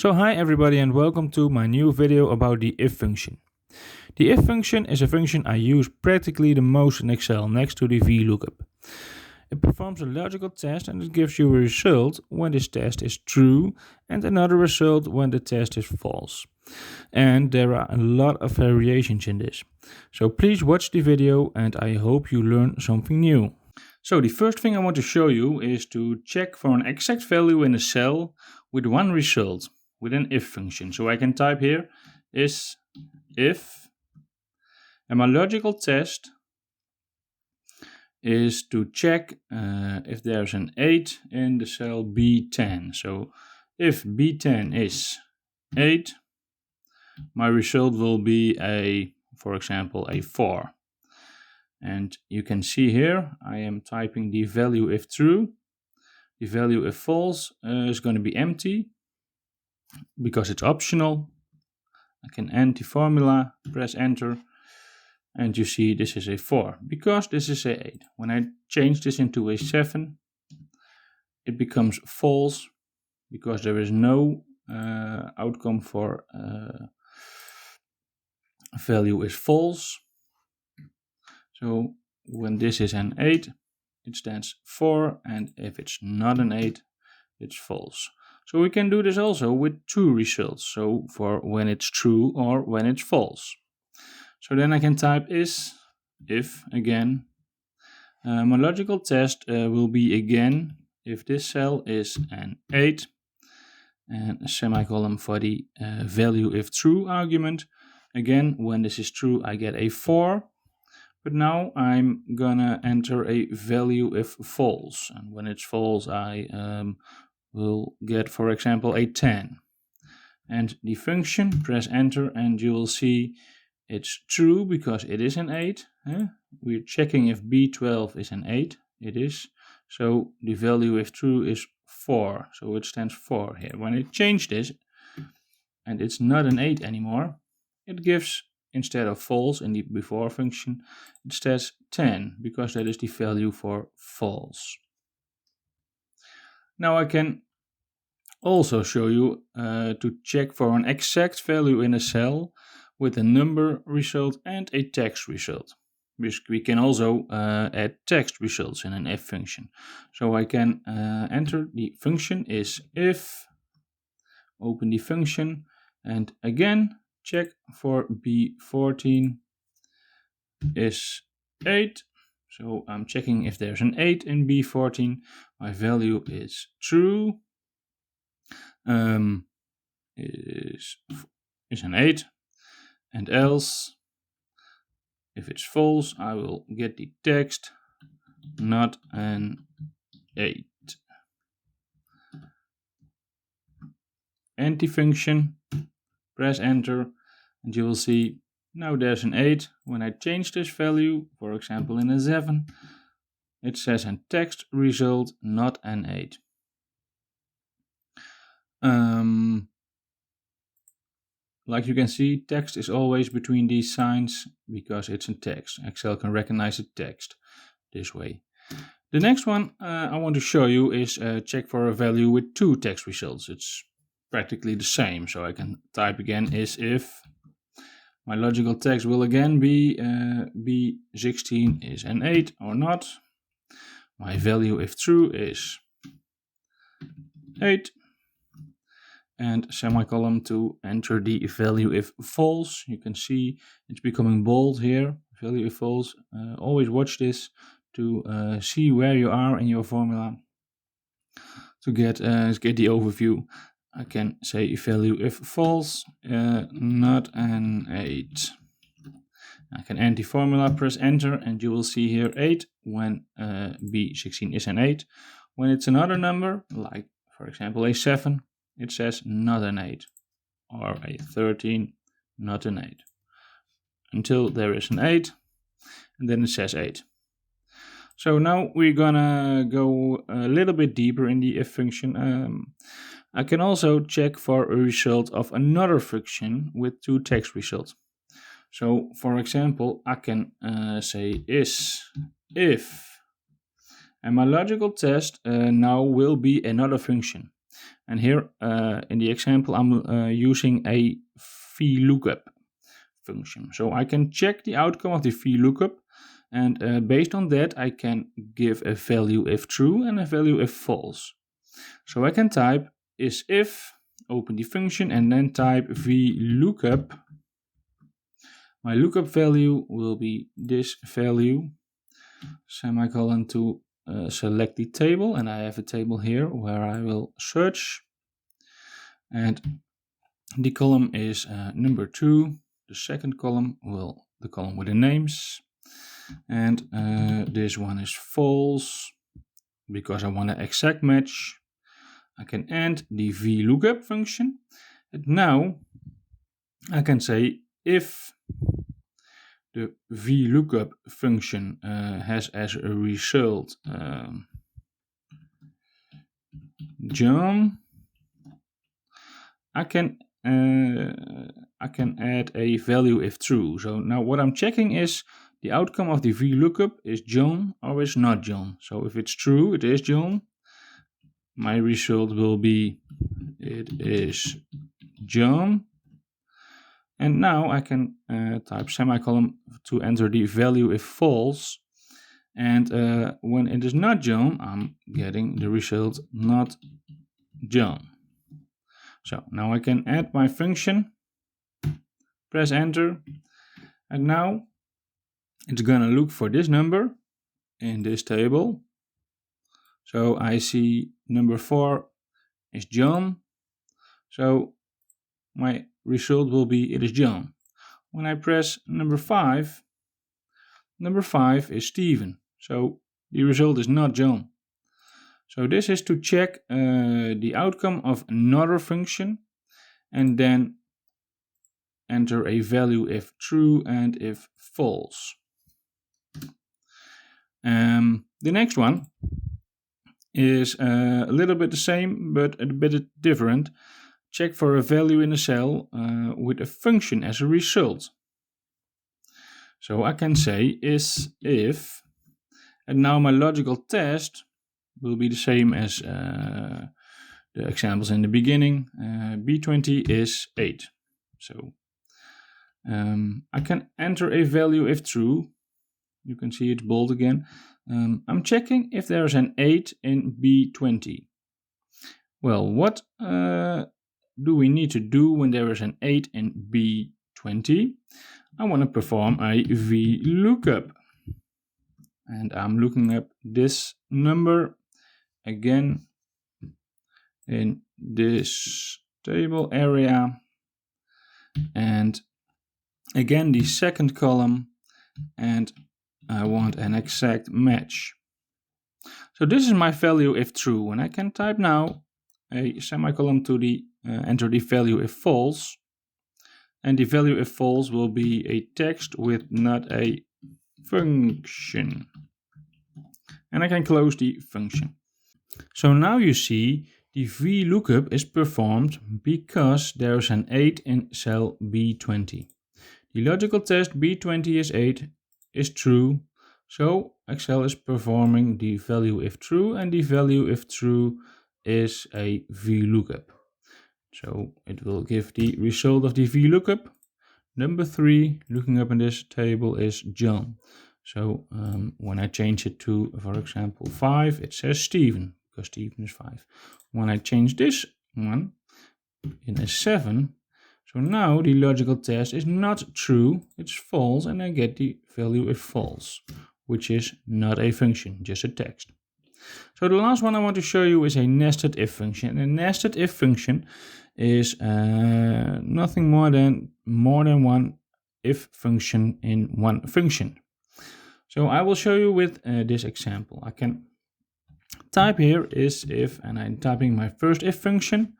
So hi everybody and welcome to my new video about the if function. The if function is a function I use practically the most in Excel next to the VLOOKUP. It performs a logical test and it gives you a result when this test is true and another result when the test is false. And there are a lot of variations in this. So please watch the video and I hope you learn something new. So the first thing I want to show you is to check for an exact value in a cell with one result with an if function. So I can type here is if, and my logical test is to check if there's an 8 in the cell B10. So if B10 is 8, my result will be for example, a 4. And you can see here, I am typing the value if true. The value if false is going to be empty because it's optional. I can end the formula, press enter, and you see this is a 4 because this is a 8. When I change this into a 7, it becomes false because there is no outcome for value is false. So when this is an 8, it stands 4, and if it's not an 8, it's false. So we can do this also with two results, so for when it's true or when it's false. So then I can type is if again. My logical test will be again if this cell is an 8 and a semicolon for the value if true argument. Again, when this is true, I get a 4. But now I'm gonna enter a value if false, and when it's false I will get, for example, a 10. And the function, press enter, and you will see it's true because it is an 8. We're checking if B12 is an 8, it is. So the value if true is 4, so it stands 4 here. When I change this and it's not an 8 anymore, it gives, instead of false in the before function, it says 10 because that is the value for false. Now I can also show you to check for an exact value in a cell with a number result and a text result. We can also add text results in an if function. So I can enter the function is if, open the function, and again check for B14 is 8. So I'm checking if there's an 8 in B14. My value is true. Is an 8. And else, if it's false, I will get the text not an 8. And the function, press enter, and you will see now there's an 8. When I change this value, for example in a 7, it says a text result not an 8. Like you can see, text is always between these signs because it's a text. Excel can recognize a text this way. The next one I want to show you is check for a value with two text results. It's practically the same, so I can type again is if. My logical text will again be B16 is an 8 or not. My value if true is 8. And semicolon to enter the value if false. You can see it's becoming bold here. Value if false. Always watch this to see where you are in your formula. To get the overview, I can say value if false, not an 8. I can end the formula, press enter, and you will see here 8 when B16 is an 8. When it's another number, like for example a 7, it says not an 8, or a 13, not an 8. Until there is an 8, and then it says 8. So now we're gonna go a little bit deeper in the if function. I can also check for a result of another function with two text results. So for example, I can say is if, and my logical test now will be another function. And here in the example, I'm using a VLOOKUP function. So I can check the outcome of the VLOOKUP, and based on that, I can give a value if true and a value if false. So I can type is if, open the function, and then type VLOOKUP. My lookup value will be this value, semicolon to select the table, and I have a table here where I will search, and the column is number 2. The second column the column with the names, and this one is false because I want an exact match. I can end the VLOOKUP function, and now I can say if the VLOOKUP function has as a result John, I can add a value if true. So now what I'm checking is the outcome of the VLOOKUP is John or is not John. So if it's true, it is John. My result will be it is John. And now I can type semicolon to enter the value if false. And when it is not John, I'm getting the result not John. So now I can add my function, press enter, and now it's gonna look for this number in this table. So I see number 4 is John. So my result will be it is John. When I press number 5 is Stephen. So the result is not John. So this is to check the outcome of another function and then enter a value if true and if false. The next one is a little bit the same but a bit different. Check for a value in a cell with a function as a result. So I can say is if, and now my logical test will be the same as the examples in the beginning. B20 is 8. So I can enter a value if true. You can see it's bold again. I'm checking if there's an 8 in B20. Well, what do we need to do when there is an 8 in B20? I want to perform a VLOOKUP. And I'm looking up this number again in this table area. And again the second column, and I want an exact match. So this is my value if true, and I can type now a semicolon to the enter the value if false, and the value if false will be a text with not a function, and I can close the function. So now you see the VLOOKUP is performed because there is an 8 in cell B20. The logical test B20 is 8 is true, so Excel is performing the value if true, and the value if true is a VLOOKUP. So it will give the result of the VLOOKUP. Number 3, looking up in this table, is John. So when I change it to, for example, 5, it says Stephen, because Stephen is 5. When I change this one in a 7, so now the logical test is not true, it's false, and I get the value if false, which is not a function, just a text. So the last one I want to show you is a nested if function. And a nested if function is nothing more than one if function in one function. So I will show you with this example. I can type here is if, and I'm typing my first if function.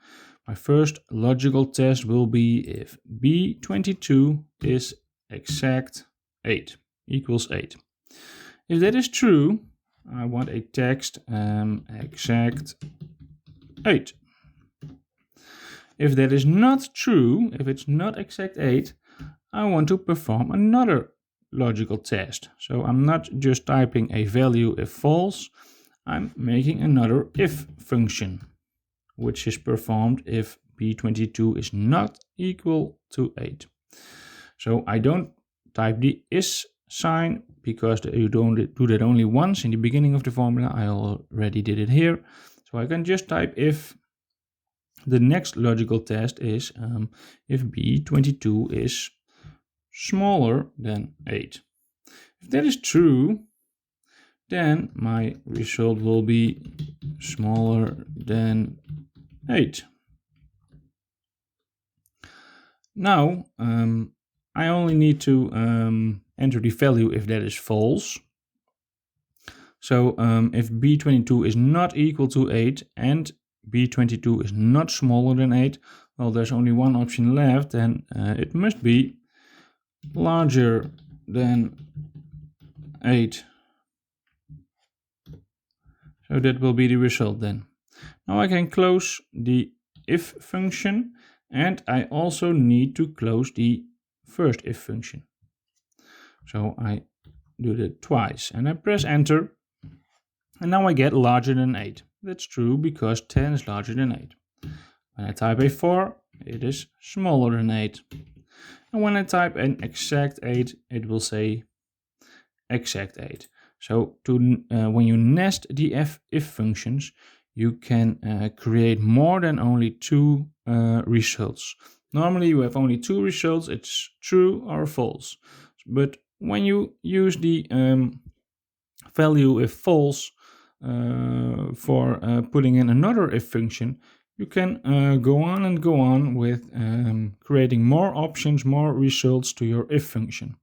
My first logical test will be if B22 is exact 8, equals 8. If that is true, I want a text exact 8. If that is not true, if it's not exact 8, I want to perform another logical test. So I'm not just typing a value if false, I'm making another if function which is performed if b22 is not equal to 8. So I don't type the is sign because you don't do that only once in the beginning of the formula. I already did it here. So I can just type if. The next logical test is if b22 is smaller than 8. If that is true, then my result will be smaller than 8. Now, I only need to enter the value if that is false. So if b22 is not equal to 8 and b22 is not smaller than 8, well, there's only one option left, and it must be larger than 8. So that will be the result then. Now I can close the if function, and I also need to close the first if function. So I do that twice and I press enter, and now I get larger than 8. That's true because 10 is larger than 8. When I type a 4, it is smaller than 8. And when I type an exact 8, it will say exact 8. So when you nest the if functions, you can create more than only 2 results. Normally you have only 2 results, it's true or false. But when you use the value if false for putting in another if function, you can go on and go on with creating more options, more results to your if function.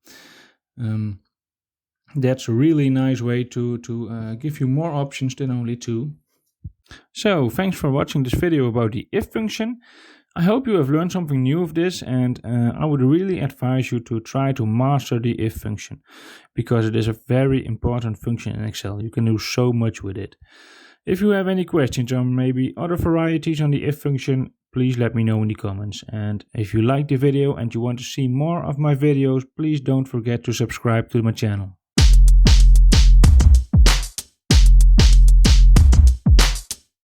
That's a really nice way to give you more options than only 2. So thanks for watching this video about the if function. I hope you have learned something new of this, and I would really advise you to try to master the if function, because it is a very important function in Excel. You can do so much with it. If you have any questions or maybe other varieties on the if function, please let me know in the comments. And if you like the video and you want to see more of my videos, please don't forget to subscribe to my channel.